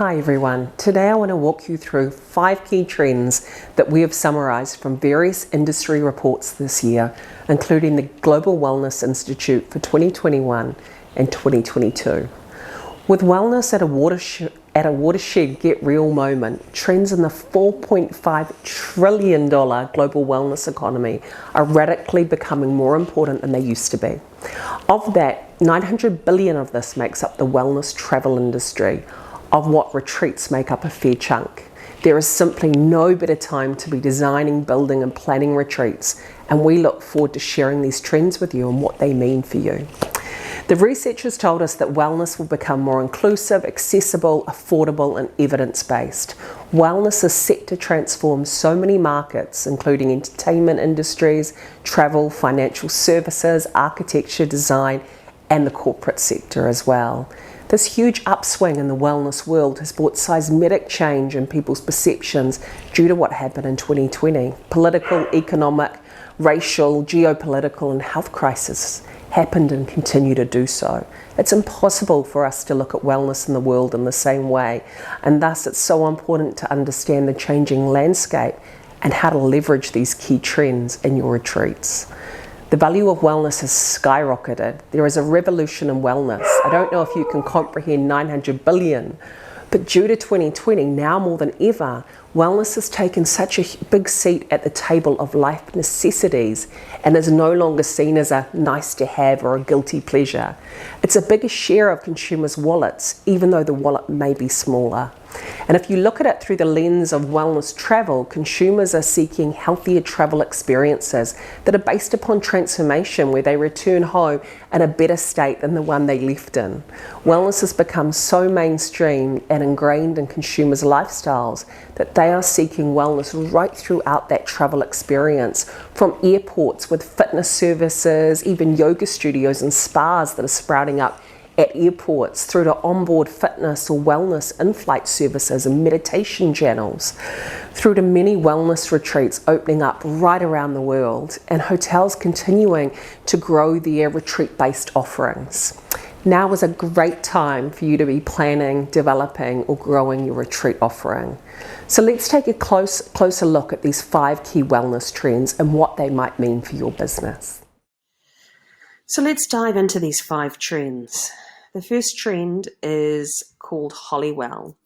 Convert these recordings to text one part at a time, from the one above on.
Hi everyone, today I want to walk you through 5 key trends that we have summarised from various industry reports this year, including the Global Wellness Institute for 2021 and 2022. With wellness at a watershed get real moment, trends in the $4.5 trillion global wellness economy are radically becoming more important than they used to be. Of that, $900 billion of this makes up the wellness travel industry, of what retreats make up a fair chunk. There is simply no better time to be designing, building and planning retreats, and we look forward to sharing these trends with you and what they mean for you. The research has told us that wellness will become more inclusive, accessible, affordable and evidence-based. Wellness is set to transform so many markets, including entertainment industries, travel, financial services, architecture, design and the corporate sector as well. This huge upswing in the wellness world has brought seismic change in people's perceptions due to what happened in 2020. Political, economic, racial, geopolitical and health crises happened and continue to do so. It's impossible for us to look at wellness in the world in the same way, and thus it's so important to understand the changing landscape and how to leverage these key trends in your retreats. The value of wellness has skyrocketed. There is a revolution in wellness. I don't know if you can comprehend 900 billion, but due to 2020, now more than ever, wellness has taken such a big seat at the table of life necessities and is no longer seen as a nice to have or a guilty pleasure. It's a bigger share of consumers' wallets, even though the wallet may be smaller. And if you look at it through the lens of wellness travel, consumers are seeking healthier travel experiences that are based upon transformation, where they return home in a better state than the one they left in. Wellness has become so mainstream and ingrained in consumers' lifestyles that they are seeking wellness right throughout that travel experience, from airports with fitness services, even yoga studios and spas that are sprouting up at airports, through to onboard fitness or wellness in-flight services and meditation channels, through to many wellness retreats opening up right around the world, and hotels continuing to grow their retreat-based offerings. Now is a great time for you to be planning, developing or growing your retreat offering. So let's take a closer look at these 5 key wellness trends and what they might mean for your business. So let's dive into these 5 trends. The first trend is called Hollywell.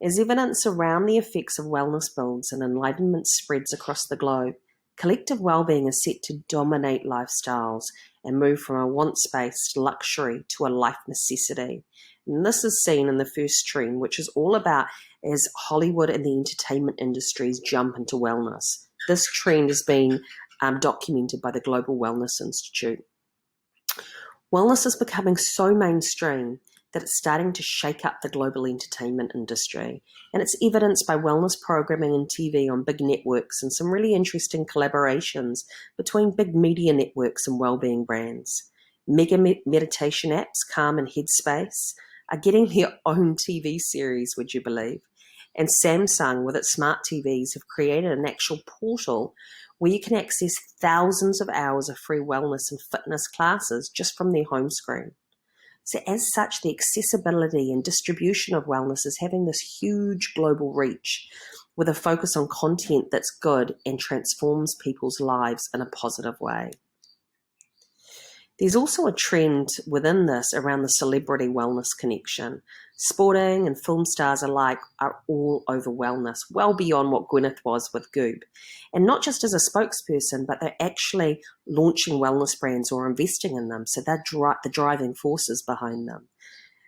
As evidence around the effects of wellness builds and enlightenment spreads across the globe, collective well-being is set to dominate lifestyles and move from a want-based luxury to a life necessity. And this is seen in the first trend, which is all about as Hollywood and the entertainment industries jump into wellness. This trend has been documented by the Global Wellness Institute. Wellness is becoming so mainstream that it's starting to shake up the global entertainment industry, and it's evidenced by wellness programming and TV on big networks and some really interesting collaborations between big media networks and wellbeing brands. Mega meditation apps, Calm and Headspace, are getting their own TV series, would you believe? And Samsung, with its smart TVs, have created an actual portal where you can access thousands of hours of free wellness and fitness classes just from their home screen. So as such, the accessibility and distribution of wellness is having this huge global reach, with a focus on content that's good and transforms people's lives in a positive way. There's also a trend within this around the celebrity wellness connection. Sporting and film stars alike are all over wellness, well beyond what Gwyneth was with Goop. And not just as a spokesperson, but they're actually launching wellness brands or investing in them, so they're the driving forces behind them.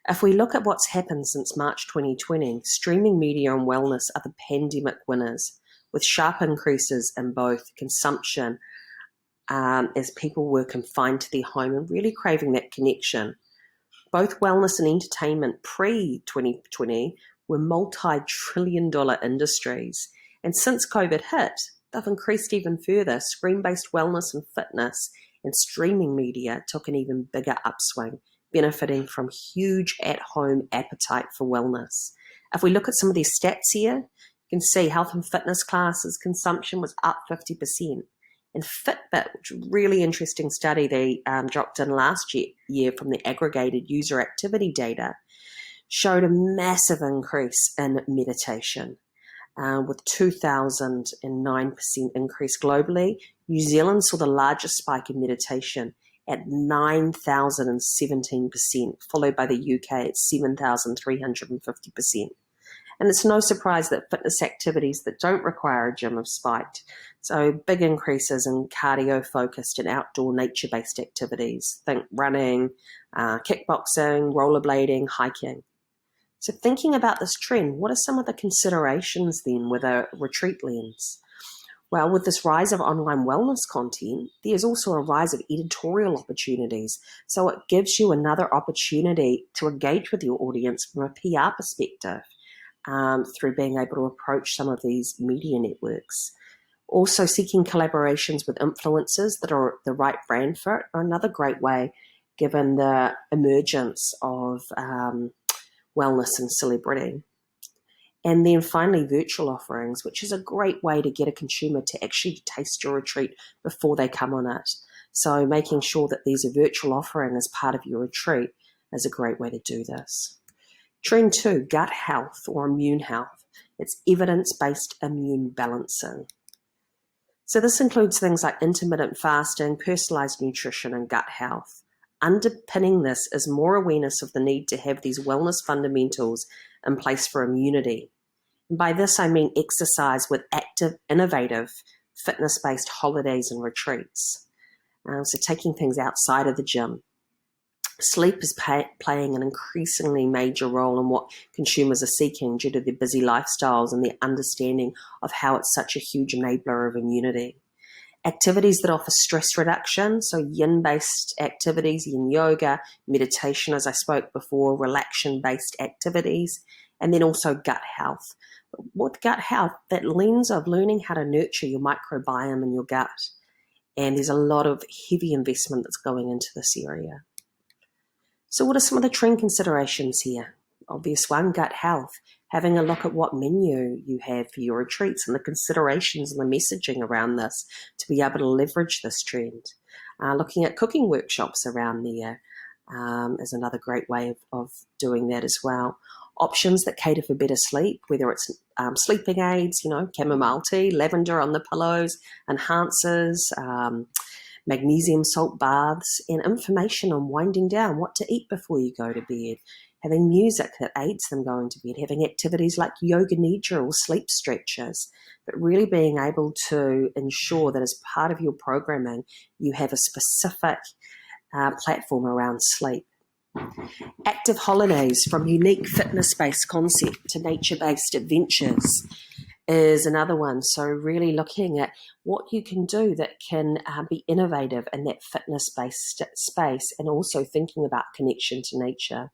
If we look at what's happened since March 2020, streaming media and wellness are the pandemic winners, with sharp increases in both consumption as people were confined to their home and really craving that connection. Both wellness and entertainment pre-2020 were multi-trillion-dollar industries, and since COVID hit, they've increased even further. Screen-based wellness and fitness and streaming media took an even bigger upswing, benefiting from huge at-home appetite for wellness. If we look at some of these stats here, you can see health and fitness classes consumption was up 50%. And Fitbit, which is a really interesting study they dropped in last year from the aggregated user activity data, showed a massive increase in meditation, with 2,009% increase globally. New Zealand saw the largest spike in meditation at 9,017%, followed by the UK at 7,350%. And it's no surprise that fitness activities that don't require a gym have spiked. So big increases in cardio-focused and outdoor nature-based activities. Think running, kickboxing, rollerblading, hiking. So thinking about this trend, what are some of the considerations then with a retreat lens? Well, with this rise of online wellness content, there's also a rise of editorial opportunities. So it gives you another opportunity to engage with your audience from a PR perspective, through being able to approach some of these media networks. Also seeking collaborations with influencers that are the right brand fit are another great way, given the emergence of wellness and celebrity. And then finally, virtual offerings, which is a great way to get a consumer to actually taste your retreat before they come on it. So making sure that there's a virtual offering as part of your retreat is a great way to do this. Trend 2, gut health or immune health. It's evidence-based immune balancing. So this includes things like intermittent fasting, personalized nutrition, and gut health. Underpinning this is more awareness of the need to have these wellness fundamentals in place for immunity. And by this, I mean exercise with active, innovative, fitness-based holidays and retreats. So taking things outside of the gym. Sleep is playing an increasingly major role in what consumers are seeking due to their busy lifestyles and their understanding of how it's such a huge enabler of immunity. Activities that offer stress reduction, so yin-based activities, yin yoga, meditation, as I spoke before, relaxation-based activities, and then also gut health. With gut health, that lens of learning how to nurture your microbiome in your gut. And there's a lot of heavy investment that's going into this area. So what are some of the trend considerations here? Obvious one, gut health. Having a look at what menu you have for your retreats and the considerations and the messaging around this to be able to leverage this trend. Looking at cooking workshops around there is another great way of doing that as well. Options that cater for better sleep, whether it's sleeping aids, chamomile tea, lavender on the pillows, enhancers, magnesium salt baths, and information on winding down, what to eat before you go to bed, having music that aids them going to bed, having activities like yoga nidra or sleep stretches, but really being able to ensure that as part of your programming, you have a specific platform around sleep. Active holidays, from unique fitness-based concept to nature-based adventures, is another one. So really looking at what you can do that can be innovative in that fitness-based space, and also thinking about connection to nature.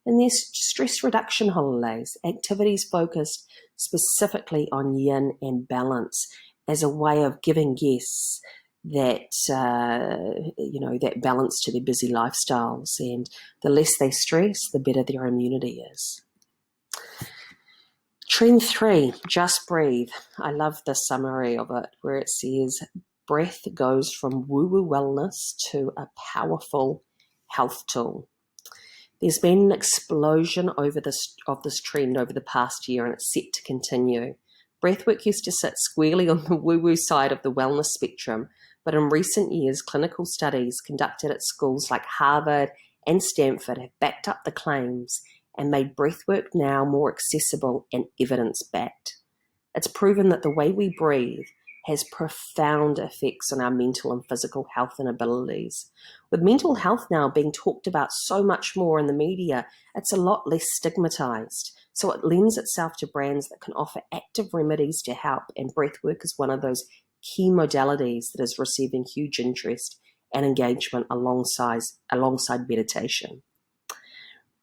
And there's stress reduction holidays, activities focused specifically on yin and balance as a way of giving guests that, that balance to their busy lifestyles. And the less they stress, the better their immunity is. Trend 3, just breathe. I love the summary of it where it says, breath goes from woo-woo wellness to a powerful health tool. There's been an explosion of this trend over the past year, and it's set to continue. Breathwork used to sit squarely on the woo-woo side of the wellness spectrum, but in recent years, clinical studies conducted at schools like Harvard and Stanford have backed up the claims and made breathwork now more accessible and evidence-backed. It's proven that the way we breathe has profound effects on our mental and physical health and abilities. With mental health now being talked about so much more in the media, it's a lot less stigmatized. So it lends itself to brands that can offer active remedies to help, and breathwork is one of those key modalities that is receiving huge interest and engagement alongside meditation.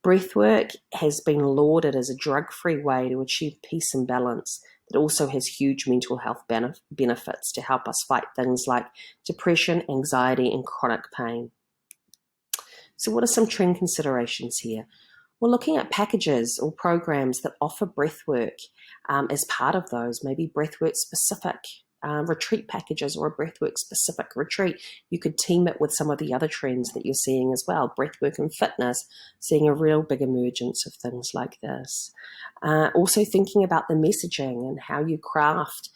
Breathwork has been lauded as a drug-free way to achieve peace and balance that also has huge mental health benefits to help us fight things like depression, anxiety, and chronic pain. So what are some trend considerations here? We're looking at packages or programs that offer breathwork as part of those, maybe breathwork specific retreat packages or a breathwork specific retreat. You could team it with some of the other trends that you're seeing as well. Breathwork and fitness, seeing a real big emergence of things like this. Also thinking about the messaging and how you craft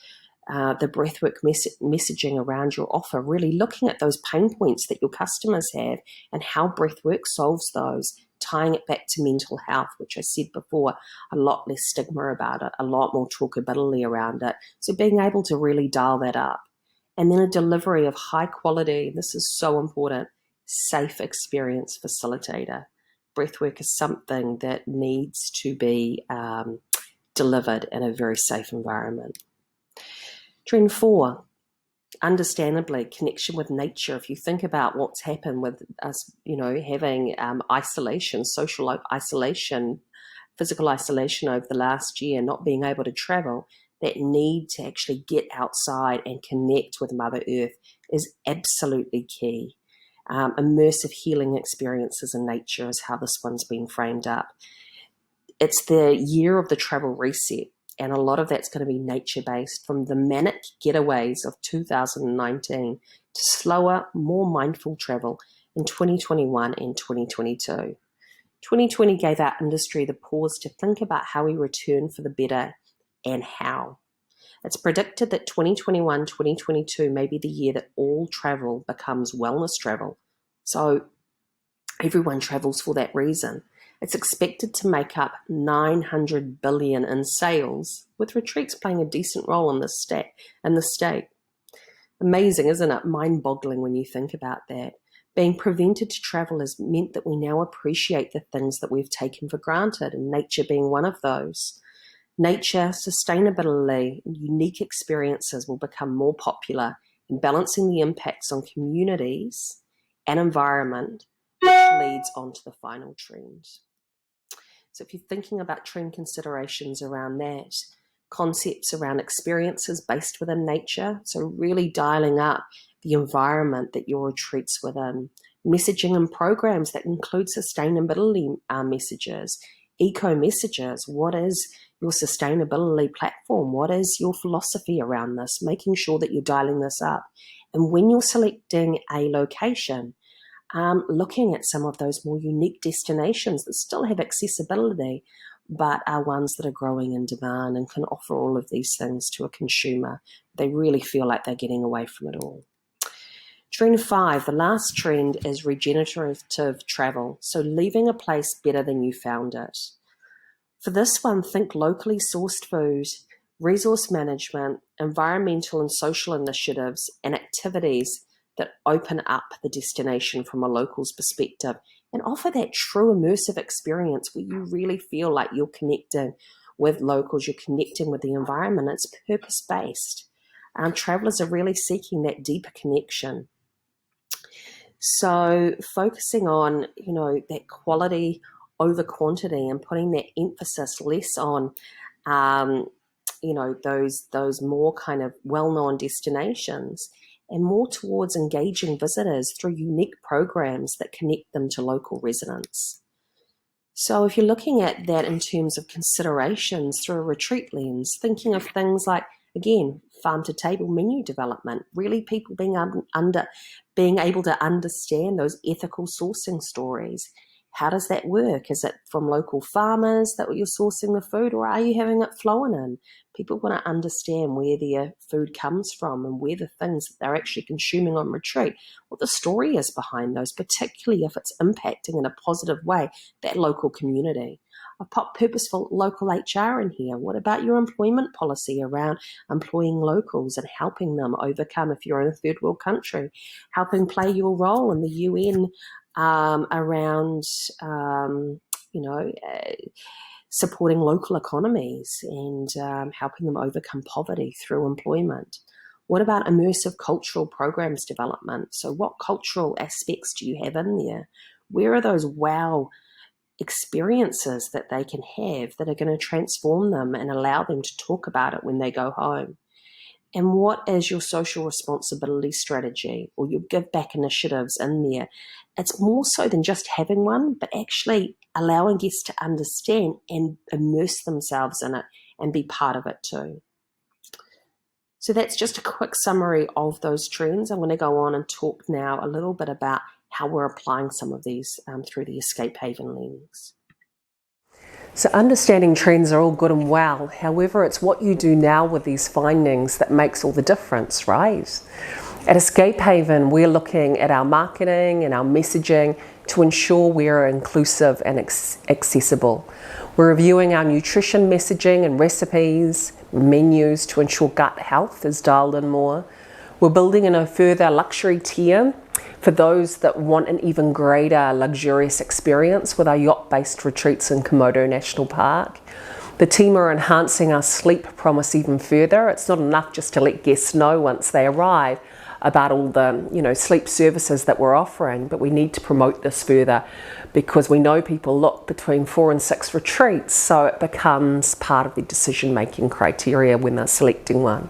the breathwork messaging around your offer, really looking at those pain points that your customers have and how breathwork solves those, tying it back to mental health, which I said before, a lot less stigma about it, a lot more talkability around it. So being able to really dial that up. And then a delivery of high quality, this is so important, safe experience facilitator. Breathwork is something that needs to be delivered in a very safe environment. Trend 4, understandably, connection with nature. If you think about what's happened with us, having isolation, social isolation, physical isolation over the last year, not being able to travel, that need to actually get outside and connect with Mother Earth is absolutely key. Immersive healing experiences in nature is how this one's been framed up. It's the year of the travel reset. And a lot of that's going to be nature-based, from the manic getaways of 2019 to slower, more mindful travel in 2021 and 2022. 2020 gave our industry the pause to think about how we return for the better and how. It's predicted that 2021, 2022 may be the year that all travel becomes wellness travel. So everyone travels for that reason. It's expected to make up $900 billion in sales, with retreats playing a decent role in the state. Amazing, isn't it? Mind-boggling when you think about that. Being prevented to travel has meant that we now appreciate the things that we've taken for granted, and nature being one of those. Nature, sustainability, and unique experiences will become more popular in balancing the impacts on communities and environment, which leads on to the final trend. So if you're thinking about trend considerations around that, concepts around experiences based within nature, so really dialing up the environment that your retreat's within, messaging and programs that include sustainability messages, eco messages. What is your sustainability platform? What is your philosophy around this? Making sure that you're dialing this up. And when you're selecting a location, looking at some of those more unique destinations that still have accessibility, but are ones that are growing in demand and can offer all of these things to a consumer. They really feel like they're getting away from it all. Trend 5, the last trend, is regenerative travel. So leaving a place better than you found it. For this one, think locally sourced food, resource management, environmental and social initiatives, and activities that open up the destination from a local's perspective and offer that true immersive experience where you really feel like you're connecting with locals, you're connecting with the environment. It's purpose-based. Travelers are really seeking that deeper connection. So focusing on, that quality over quantity and putting that emphasis less on, those more kind of well-known destinations, and more towards engaging visitors through unique programs that connect them to local residents. So if you're looking at that in terms of considerations through a retreat lens, thinking of things like, again, farm-to-table menu development, really people being able to understand those ethical sourcing stories. How does that work? Is it from local farmers that you're sourcing the food, or are you having it flown in? People want to understand where their food comes from and where the things that they're actually consuming on retreat, what the story is behind those, particularly if it's impacting in a positive way that local community. I've popped purposeful local HR in here. What about your employment policy around employing locals and helping them overcome, if you're in a third world country, helping play your role in the UN around, supporting local economies and helping them overcome poverty through employment? What about immersive cultural programs development? So what cultural aspects do you have in there? Where are those wow experiences that they can have that are going to transform them and allow them to talk about it when they go home? And what is your social responsibility strategy or your give back initiatives in there? It's more so than just having one, but actually allowing guests to understand and immerse themselves in it and be part of it too. So that's just a quick summary of those trends. I'm going to go on and talk now a little bit about how we're applying some of these through the Escape Haven lens. So understanding trends are all good and well. However, it's what you do now with these findings that makes all the difference, right? At Escape Haven, we're looking at our marketing and our messaging to ensure we are inclusive and accessible. We're reviewing our nutrition messaging and recipes, menus to ensure gut health is dialed in more. We're building in a further luxury tier for those that want an even greater luxurious experience with our yacht-based retreats in Komodo National Park. The team are enhancing our sleep promise even further. It's not enough just to let guests know once they arrive about all the sleep services that we're offering, but we need to promote this further because we know people look between 4 and 6 retreats, so it becomes part of the decision-making criteria when they're selecting one.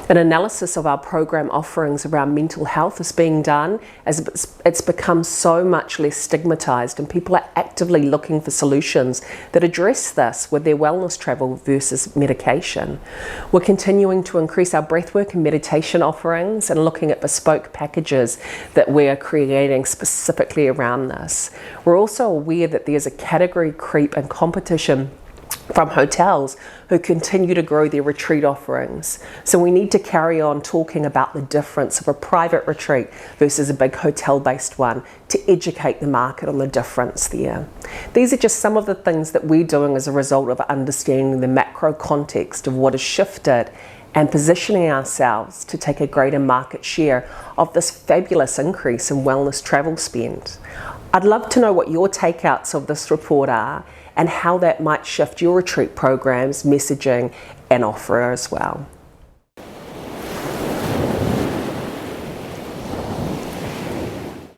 An analysis of our program offerings around mental health is being done as it's become so much less stigmatized, and people are actively looking for solutions that address this with their wellness travel versus medication. We're continuing to increase our breathwork and meditation offerings and looking at bespoke packages that we're creating specifically around this. We're also aware that there's a category creep and competition from hotels who continue to grow their retreat offerings. So we need to carry on talking about the difference of a private retreat versus a big hotel-based one to educate the market on the difference there. These are just some of the things that we're doing as a result of understanding the macro context of what has shifted and positioning ourselves to take a greater market share of this fabulous increase in wellness travel spend. I'd love to know what your takeouts of this report are and how that might shift your retreat programs, messaging and offer as well.